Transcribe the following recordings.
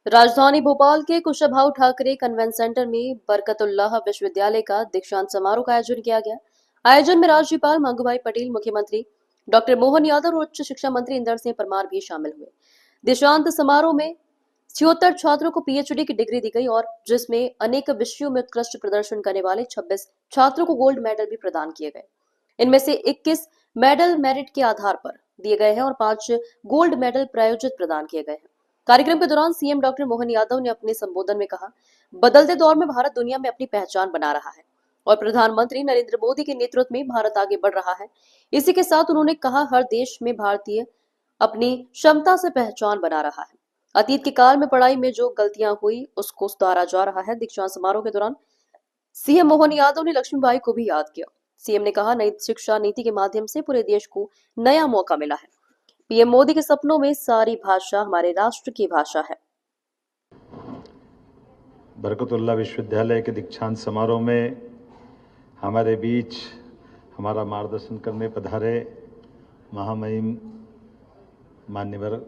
राजधानी भोपाल के Kushabhau Thackeray convent centre में बरकतुल्लाह विश्वविद्यालय का दीक्षांत समारोह का आयोजन किया गया। आयोजन में राज्यपाल मंगूभाई पटेल, मुख्यमंत्री डॉक्टर मोहन यादव और उच्च शिक्षा मंत्री इंदर सिंह परमार भी शामिल हुए। दीक्षांत समारोह में 76 छात्रों को पीएचडी की डिग्री दी गई और जिसमें अनेक विषयों में उत्कृष्ट प्रदर्शन करने वाले 26 छात्रों को गोल्ड मेडल भी प्रदान किए गए। इनमें से 21 मेडल मेरिट के आधार पर दिए गए हैं और 5 गोल्ड मेडल प्रायोजित प्रदान किए गए हैं। कार्यक्रम के दौरान सीएम डॉक्टर मोहन यादव ने अपने संबोधन में कहा, बदलते दौर में भारत दुनिया में अपनी पहचान बना रहा है और प्रधानमंत्री नरेंद्र मोदी के नेतृत्व में भारत आगे बढ़ रहा है। इसी के साथ उन्होंने कहा, हर देश में भारतीय अपनी क्षमता से पहचान बना रहा है। अतीत के काल में पढ़ाई में जो गलतियां हुई उसको सुधारा जा रहा है। दीक्षांत समारोह के दौरान सीएम मोहन यादव ने लक्ष्मीबाई को भी याद किया। सीएम ने कहा, नई शिक्षा नीति के माध्यम से पूरे देश को नया मौका मिला है। पीएम मोदी के सपनों में सारी भाषा हमारे राष्ट्र की भाषा है। बरकतुल्लाह विश्वविद्यालय के दीक्षांत समारोह में हमारे बीच हमारा मार्गदर्शन करने पधारे महामहिम माननीय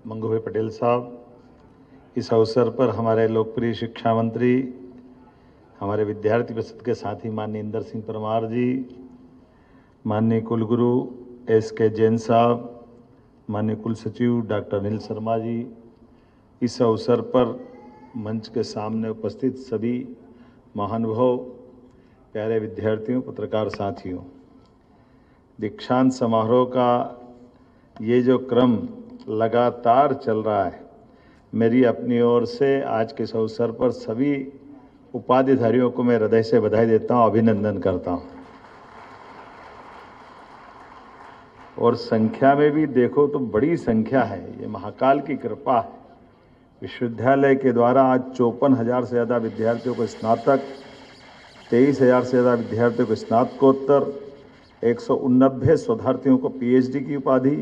मंगूभाई पटेल साहब, इस अवसर पर हमारे लोकप्रिय शिक्षा मंत्री, हमारे विद्यार्थी परिषद के साथी माननीय इंदर सिंह परमार जी, माननीय कुलगुरु SK जैन साहब, माननीय कुल सचिव डॉक्टर अनिल शर्मा जी, इस अवसर पर मंच के सामने उपस्थित सभी महानुभाव, प्यारे विद्यार्थियों, पत्रकार साथियों, दीक्षांत समारोह का ये जो क्रम लगातार चल रहा है, मेरी अपनी ओर से आज के इस अवसर पर सभी उपाधिधारियों को मैं हृदय से बधाई देता हूँ, अभिनंदन करता हूँ। और संख्या में भी देखो तो बड़ी संख्या है, ये महाकाल की कृपा है। विश्वविद्यालय के द्वारा आज 54,000 से ज़्यादा विद्यार्थियों को स्नातक, 23,000 से ज़्यादा विद्यार्थियों को स्नातकोत्तर, 189 शोधार्थियों को PhD की उपाधि,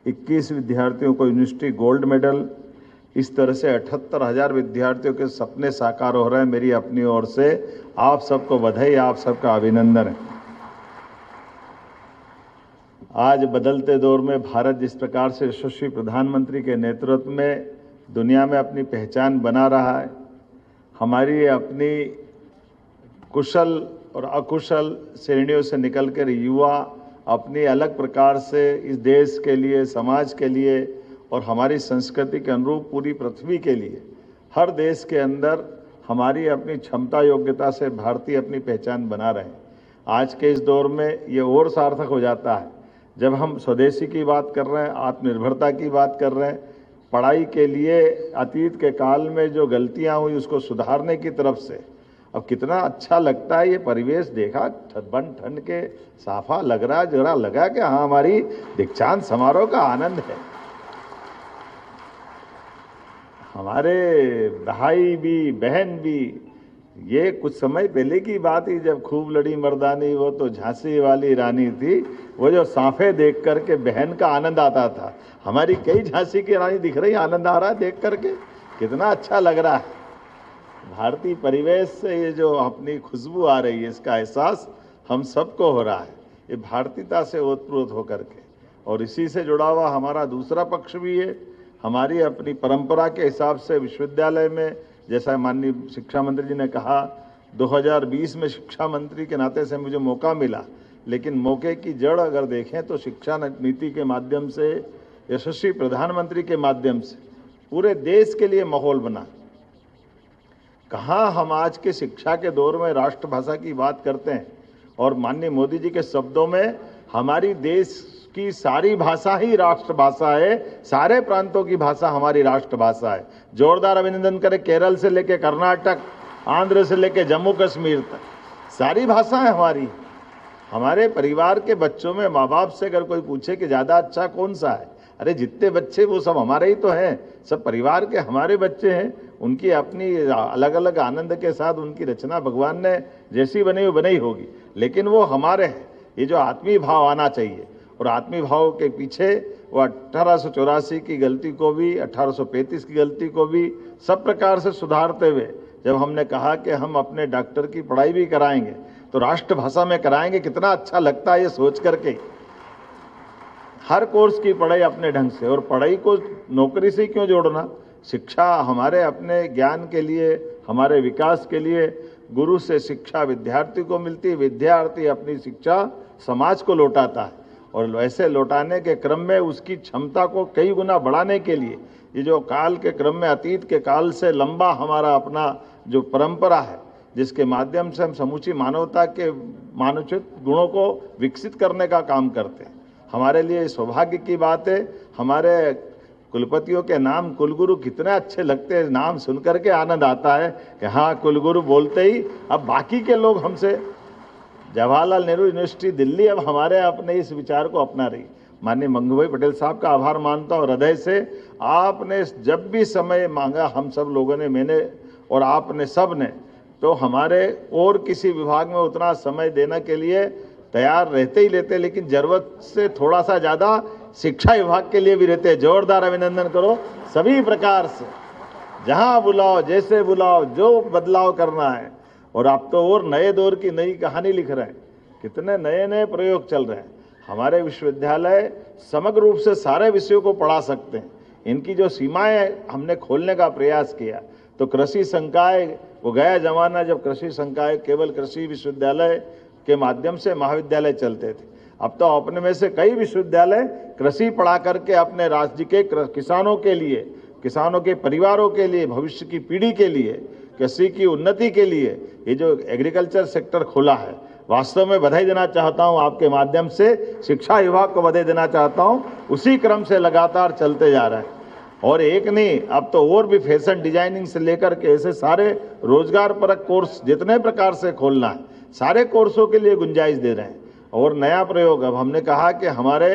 21 विद्यार्थियों को यूनिवर्सिटी गोल्ड मेडल, इस तरह से 78,000 विद्यार्थियों के सपने साकार हो रहे हैं। मेरी अपनी ओर से आप सबको बधाई, आप सबका अभिनंदन है। आज बदलते दौर में भारत जिस प्रकार से यशस्वी प्रधानमंत्री के नेतृत्व में दुनिया में अपनी पहचान बना रहा है, हमारी अपनी कुशल और अकुशल श्रेणियों से निकलकर युवा अपनी अलग प्रकार से इस देश के लिए, समाज के लिए और हमारी संस्कृति के अनुरूप पूरी पृथ्वी के लिए हर देश के अंदर हमारी अपनी क्षमता योग्यता से भारतीय अपनी पहचान बना रहे हैं। आज के इस दौर में ये और सार्थक हो जाता है जब हम स्वदेशी की बात कर रहे हैं, आत्मनिर्भरता की बात कर रहे हैं, पढ़ाई के लिए अतीत के काल में जो गलतियां हुई उसको सुधारने की तरफ से। अब कितना अच्छा लगता है ये परिवेश देखा, बन ठंड के साफा लग रहा, जरा लगा कि हाँ हमारी दीक्षांत समारोह का आनंद है। हमारे भाई भी बहन भी, ये कुछ समय पहले की बात ही जब खूब लड़ी मर्दानी वो तो झांसी वाली रानी थी, वो जो साफे देख करके बहन का आनंद आता था। हमारी कई झांसी की रानी दिख रही, आनंद आ रहा है देख करके, कितना अच्छा लग रहा है। भारतीय परिवेश से ये जो अपनी खुशबू आ रही है, इसका एहसास हम सबको हो रहा है, ये भारतीयता से ओतप्रोत होकर के। और इसी से जुड़ा हुआ हमारा दूसरा पक्ष भी है, हमारी अपनी परंपरा के हिसाब से विश्वविद्यालय में, जैसा माननीय शिक्षा मंत्री जी ने कहा, 2020 में शिक्षा मंत्री के नाते से मुझे मौका मिला, लेकिन मौके की जड़ अगर देखें तो शिक्षा नीति के माध्यम से, यशस्वी प्रधानमंत्री के माध्यम से पूरे देश के लिए माहौल बना। कहाँ हम आज के शिक्षा के दौर में राष्ट्रभाषा की बात करते हैं और माननीय मोदी जी के शब्दों में हमारी देश की सारी भाषा ही राष्ट्रभाषा है, सारे प्रांतों की भाषा हमारी राष्ट्रभाषा है। जोरदार अभिनंदन करें केरल से लेकर कर्नाटक, आंध्र से लेकर जम्मू कश्मीर तक, सारी भाषा है हमारी। हमारे परिवार के बच्चों में माँ बाप से अगर कोई पूछे कि ज़्यादा अच्छा कौन सा है, अरे जितने बच्चे वो सब हमारे ही तो हैं, सब परिवार के हमारे बच्चे हैं। उनकी अपनी अलग अलग आनंद के साथ उनकी रचना भगवान ने जैसी बनाई होगी, लेकिन वो हमारे हैं। ये जो आत्मीय भाव आना चाहिए, और आत्मीय भाव के पीछे वो 1884 की गलती को भी, 1835 की गलती को भी सब प्रकार से सुधारते हुए जब हमने कहा कि हम अपने डॉक्टर की पढ़ाई भी कराएंगे तो राष्ट्रभाषा में कराएंगे, कितना अच्छा लगता है ये सोच करके। हर कोर्स की पढ़ाई अपने ढंग से, और पढ़ाई को नौकरी से क्यों जोड़ना, शिक्षा हमारे अपने ज्ञान के लिए, हमारे विकास के लिए गुरु से शिक्षा विद्यार्थी को मिलती, विद्यार्थी अपनी शिक्षा समाज को लौटाता है और वैसे लौटाने के क्रम में उसकी क्षमता को कई गुना बढ़ाने के लिए ये जो काल के क्रम में, अतीत के काल से लंबा हमारा अपना जो परंपरा है, जिसके माध्यम से हम समूची मानवता के मानवोचित गुणों को विकसित करने का काम करते हैं। हमारे लिए सौभाग्य की बात है, हमारे कुलपतियों के नाम कुलगुरु कितने अच्छे लगते हैं, नाम सुनकर के आनंद आता है कि हाँ, कुलगुरु बोलते ही अब बाकी के लोग हमसे, जवाहरलाल नेहरू यूनिवर्सिटी दिल्ली अब हमारे अपने इस विचार को अपना रही। माननीय मंगूभाई पटेल साहब का आभार मानता हूँ हृदय से। आपने जब भी समय मांगा, हम सब लोगों ने, मैंने और आपने सब ने, तो हमारे और किसी विभाग में उतना समय देने के लिए तैयार रहते ही लेते, लेकिन जरूरत से थोड़ा सा ज़्यादा शिक्षा विभाग के लिए भी रहते हैं। जोरदार अभिनंदन करो सभी प्रकार से, जहां बुलाओ, जैसे बुलाओ, जो बदलाव करना है। और आप तो और नए दौर की नई कहानी लिख रहे हैं, कितने नए नए प्रयोग चल रहे हैं। हमारे विश्वविद्यालय समग्र रूप से सारे विषयों को पढ़ा सकते हैं। इनकी जो सीमाएं हमने खोलने का प्रयास किया, तो कृषि संकाय, वो गया जमाना जब कृषि संकाय केवल कृषि विश्वविद्यालय के माध्यम से महाविद्यालय चलते थे। अब तो अपने में से कई विश्वविद्यालय कृषि पढ़ा करके अपने राज्य के किसानों के लिए, किसानों के परिवारों के लिए, भविष्य की पीढ़ी के लिए, कृषि की उन्नति के लिए ये जो एग्रीकल्चर सेक्टर खुला है, वास्तव में बधाई देना चाहता हूं। आपके माध्यम से शिक्षा विभाग को बधाई देना चाहता हूं। उसी क्रम से लगातार चलते जा रहा है। और एक नहीं, अब तो और भी फैशन डिजाइनिंग से लेकर के ऐसे सारे रोजगार परक कोर्स जितने प्रकार से खोलना है, सारे कोर्सों के लिए गुंजाइश दे रहे हैं। और नया प्रयोग, अब हमने कहा कि हमारे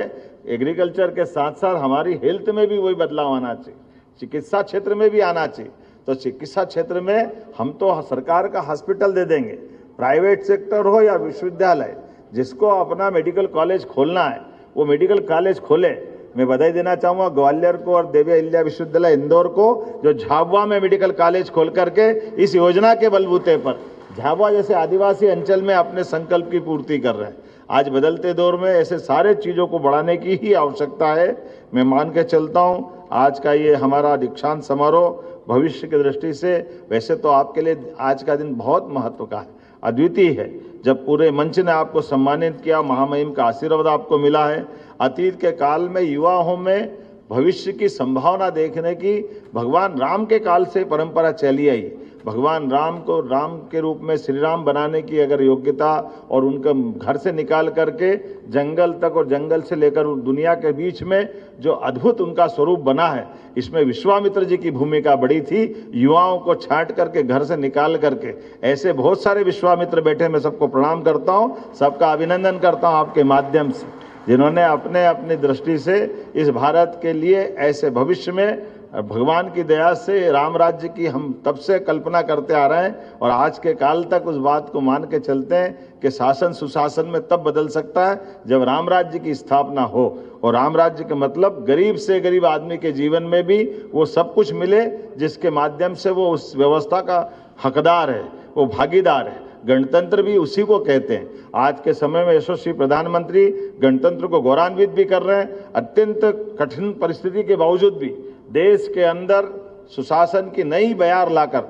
एग्रीकल्चर के साथ साथ हमारी हेल्थ में भी वही बदलाव आना चाहिए, चिकित्सा क्षेत्र में भी आना चाहिए। तो चिकित्सा क्षेत्र में हम तो सरकार का हॉस्पिटल दे देंगे, प्राइवेट सेक्टर हो या विश्वविद्यालय, जिसको अपना मेडिकल कॉलेज खोलना है वो मेडिकल कॉलेज खोले। मैं बधाई देना चाहूँगा ग्वालियर को और देवी अहिल्या विश्वविद्यालय इंदौर को, जो झाबुआ में मेडिकल कॉलेज खोल करके इस योजना के बलबूते पर झाबुआ जैसे आदिवासी अंचल में अपने संकल्प की पूर्ति कर रहे हैं। आज बदलते दौर में ऐसे सारे चीज़ों को बढ़ाने की ही आवश्यकता है। मैं मान के चलता हूँ आज का ये हमारा दीक्षांत समारोह भविष्य की दृष्टि से, वैसे तो आपके लिए आज का दिन बहुत महत्व का है, अद्वितीय है। जब पूरे मंच ने आपको सम्मानित किया, महामहिम का आशीर्वाद आपको मिला है। अतीत के काल में युवाओं में भविष्य की संभावना देखने की भगवान राम के काल से परंपरा चली आई। भगवान राम को राम के रूप में श्री राम बनाने की अगर योग्यता, और उनके घर से निकाल करके जंगल तक और जंगल से लेकर दुनिया के बीच में जो अद्भुत उनका स्वरूप बना है, इसमें विश्वामित्र जी की भूमिका बड़ी थी। युवाओं को छांट करके घर से निकाल करके, ऐसे बहुत सारे विश्वामित्र बैठे, मैं सबको प्रणाम करता हूँ, सबका अभिनंदन करता हूँ आपके माध्यम से, जिन्होंने अपने अपनी दृष्टि से इस भारत के लिए ऐसे भविष्य में भगवान की दया से राम राज्य की हम तब से कल्पना करते आ रहे हैं और आज के काल तक उस बात को मान के चलते हैं कि शासन सुशासन में तब बदल सकता है जब राम राज्य की स्थापना हो। और राम राज्य का मतलब गरीब से गरीब आदमी के जीवन में भी वो सब कुछ मिले जिसके माध्यम से वो उस व्यवस्था का हकदार है, वो भागीदार है। गणतंत्र भी उसी को कहते हैं। आज के समय में यशस्वी प्रधानमंत्री गणतंत्र को गौरवान्वित भी कर रहे हैं। अत्यंत कठिन परिस्थिति के बावजूद भी देश के अंदर सुशासन की नई बयार लाकर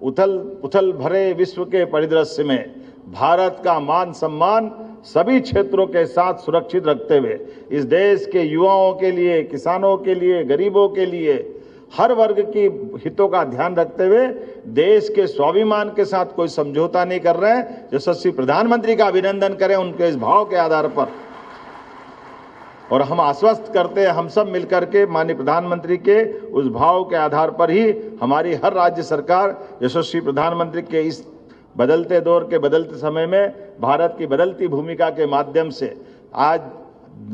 उथल भरे विश्व के परिदृश्य में भारत का मान सम्मान सभी क्षेत्रों के साथ सुरक्षित रखते हुए इस देश के युवाओं के लिए, किसानों के लिए, गरीबों के लिए, हर वर्ग की हितों का ध्यान रखते हुए देश के स्वाभिमान के साथ कोई समझौता नहीं कर रहे हैं। यशस्वी प्रधानमंत्री का अभिनंदन करें उनके इस भाव के आधार पर। और हम आश्वस्त करते हैं, हम सब मिलकर के माननीय प्रधानमंत्री के उस भाव के आधार पर ही हमारी हर राज्य सरकार यशस्वी प्रधानमंत्री के इस बदलते दौर के बदलते समय में भारत की बदलती भूमिका के माध्यम से आज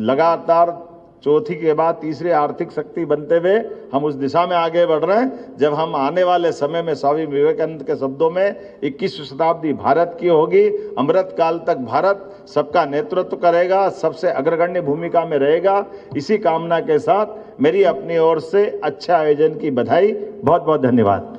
लगातार चौथी के बाद तीसरी आर्थिक शक्ति बनते हुए हम उस दिशा में आगे बढ़ रहे हैं। जब हम आने वाले समय में स्वामी विवेकानंद के शब्दों में 21वीं शताब्दी भारत की होगी, अमृत काल तक भारत सबका नेतृत्व करेगा, सबसे अग्रगण्य भूमिका में रहेगा। इसी कामना के साथ मेरी अपनी ओर से अच्छे आयोजन की बधाई। बहुत बहुत धन्यवाद।